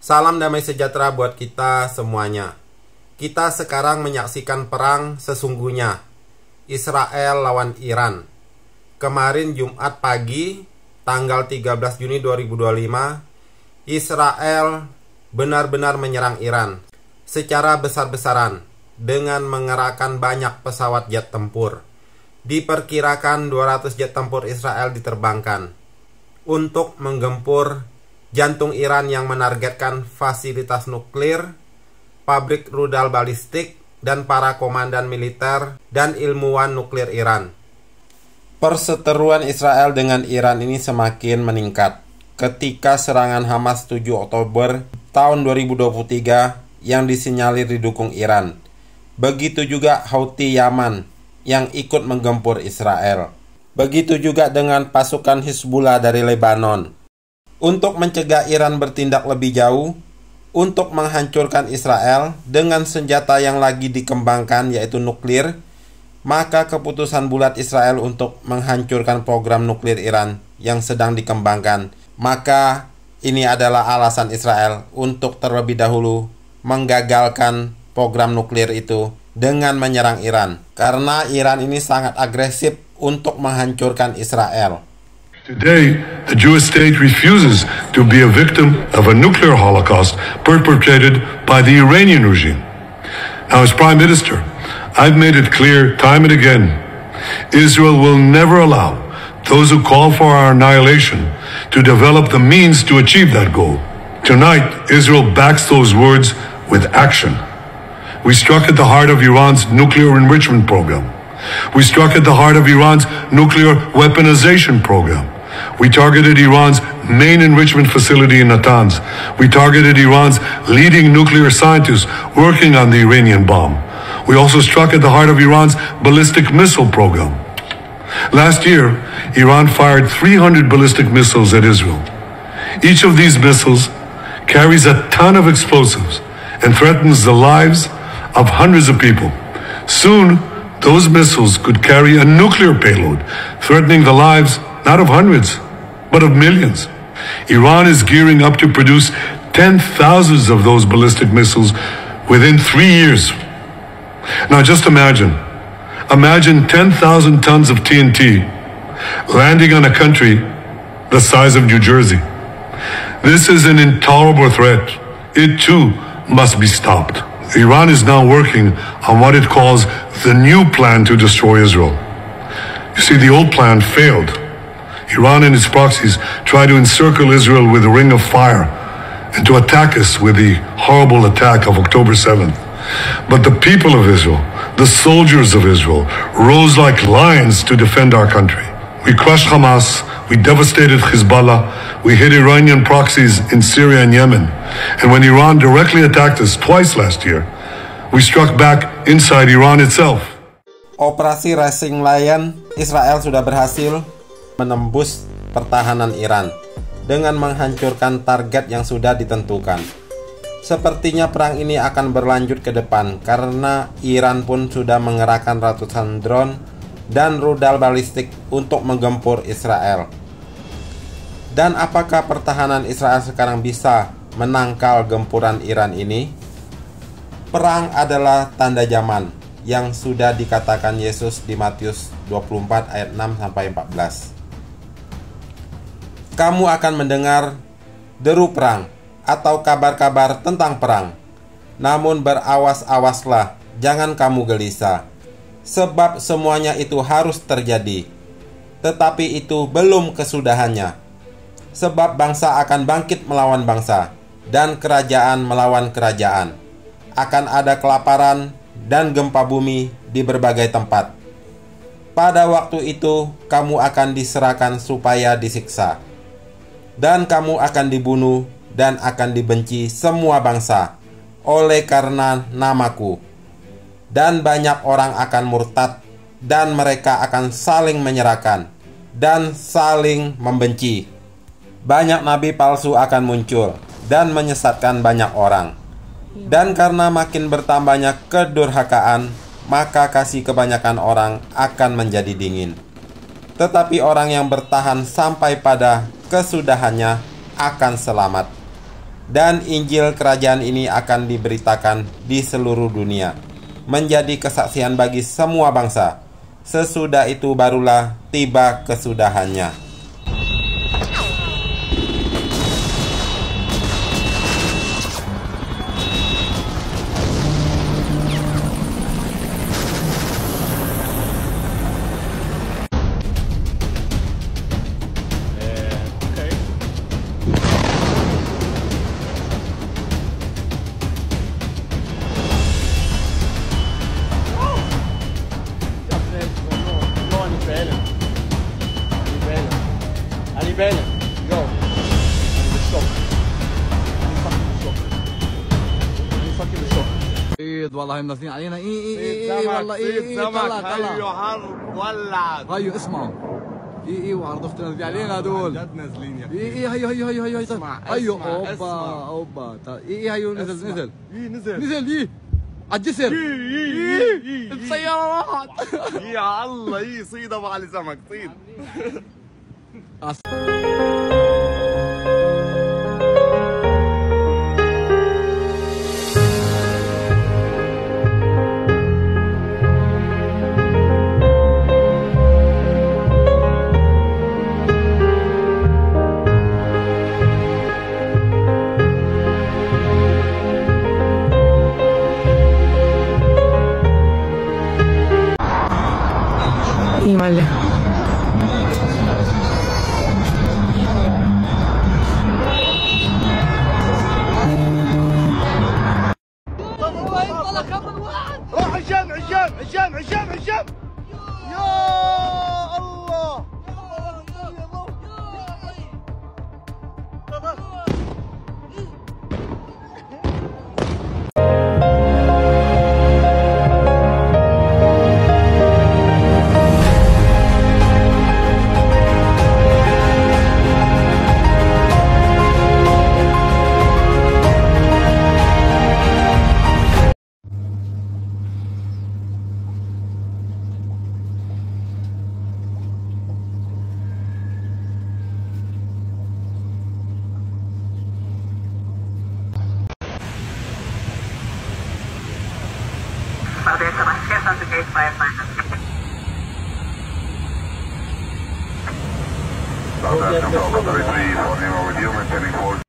Salam damai sejahtera buat kita semuanya. Kita sekarang menyaksikan perang sesungguhnya, Israel lawan Iran. Kemarin Jumat pagi, tanggal 13 Juni 2025, Israel benar-benar menyerang Iran secara besar-besaran dengan mengerahkan banyak pesawat jet tempur. Diperkirakan 200 jet tempur Israel diterbangkan untuk menggempur jantung Iran yang menargetkan fasilitas nuklir, pabrik rudal balistik, dan para komandan militer dan ilmuwan nuklir Iran. Perseteruan Israel dengan Iran ini semakin meningkat ketika serangan Hamas 7 Oktober tahun 2023 yang disinyalir didukung Iran. Begitu juga Houthi Yaman yang ikut menggempur Israel. Begitu juga dengan pasukan Hizbullah dari Lebanon. Untuk mencegah Iran bertindak lebih jauh untuk menghancurkan Israel dengan senjata yang lagi dikembangkan yaitu nuklir, maka keputusan bulat Israel untuk menghancurkan program nuklir Iran yang sedang dikembangkan, maka ini adalah alasan Israel untuk terlebih dahulu menggagalkan program nuklir itu dengan menyerang Iran, karena Iran ini sangat agresif untuk menghancurkan Israel. Today, the Jewish state refuses to be a victim of a nuclear holocaust perpetrated by the Iranian regime. Now, as Prime Minister, I've made it clear time and again, Israel will never allow those who call for our annihilation to develop the means to achieve that goal. Tonight, Israel backs those words with action. We struck at the heart of Iran's nuclear enrichment program. We struck at the heart of Iran's nuclear weaponization program. We targeted Iran's main enrichment facility in Natanz. We targeted Iran's leading nuclear scientists working on the Iranian bomb. We also struck at the heart of Iran's ballistic missile program. Last year, Iran fired 300 ballistic missiles at Israel. Each of these missiles carries a ton of explosives and threatens the lives of hundreds of people. Soon, those missiles could carry a nuclear payload, threatening the lives not of hundreds, but of millions. Iran is gearing up to produce 10,000 of those ballistic missiles within 3 years. Now just imagine 10,000 tons of TNT landing on a country the size of New Jersey. This is an intolerable threat. It too must be stopped. Iran is now working on what it calls the new plan to destroy Israel. You see, the old plan failed. Iran and its proxies try to encircle Israel with a ring of fire and to attack us with the horrible attack of October 7th. But the people of Israel, the soldiers of Israel, rose like lions to defend our country. We crushed Hamas, we devastated Hezbollah, we hit Iranian proxies in Syria and Yemen. And when Iran directly attacked us twice last year, we struck back inside Iran itself. Operasi Rising Lion, Israel sudah berhasil menembus pertahanan Iran dengan menghancurkan target yang sudah ditentukan. Sepertinya perang ini akan berlanjut ke depan karena Iran pun sudah mengerahkan ratusan drone dan rudal balistik untuk menggempur Israel. Dan apakah pertahanan Israel sekarang bisa menangkal gempuran Iran ini? Perang adalah tanda zaman yang sudah dikatakan Yesus di Matius 24 ayat 6-14. Kamu akan mendengar deru perang atau kabar-kabar tentang perang. Namun berawas-awaslah, jangan kamu gelisah, sebab semuanya itu harus terjadi. Tetapi itu belum kesudahannya. Sebab bangsa akan bangkit melawan bangsa, dan kerajaan melawan kerajaan. Akan ada kelaparan dan gempa bumi di berbagai tempat. Pada waktu itu kamu akan diserahkan supaya disiksa, dan kamu akan dibunuh dan akan dibenci semua bangsa oleh karena namaku. Dan banyak orang akan murtad, dan mereka akan saling menyerahkan dan saling membenci. Banyak nabi palsu akan muncul dan menyesatkan banyak orang. Dan karena makin bertambahnya kedurhakaan, maka kasih kebanyakan orang akan menjadi dingin. Tetapi orang yang bertahan sampai pada kesudahannya akan selamat. dan Injil kerajaan ini akan diberitakan di seluruh dunia, menjadi kesaksian bagi semua bangsa. Sesudah itu barulah tiba kesudahannya. والله منزلين علينا والله طلع هيو حرب ولعت هيو اسمعوا وعرضت نازلين علينا هدول جد نازلين يا هيو اسمع اوبا هيو نزل نزل على الجسر السيارة راحت يا الله صيد ابو علي سمك صيد Vale. روح هشام يا الله Foundation, I guess on the gate 500. Southwest Control, 33, for Nemo with you, maintaining 4.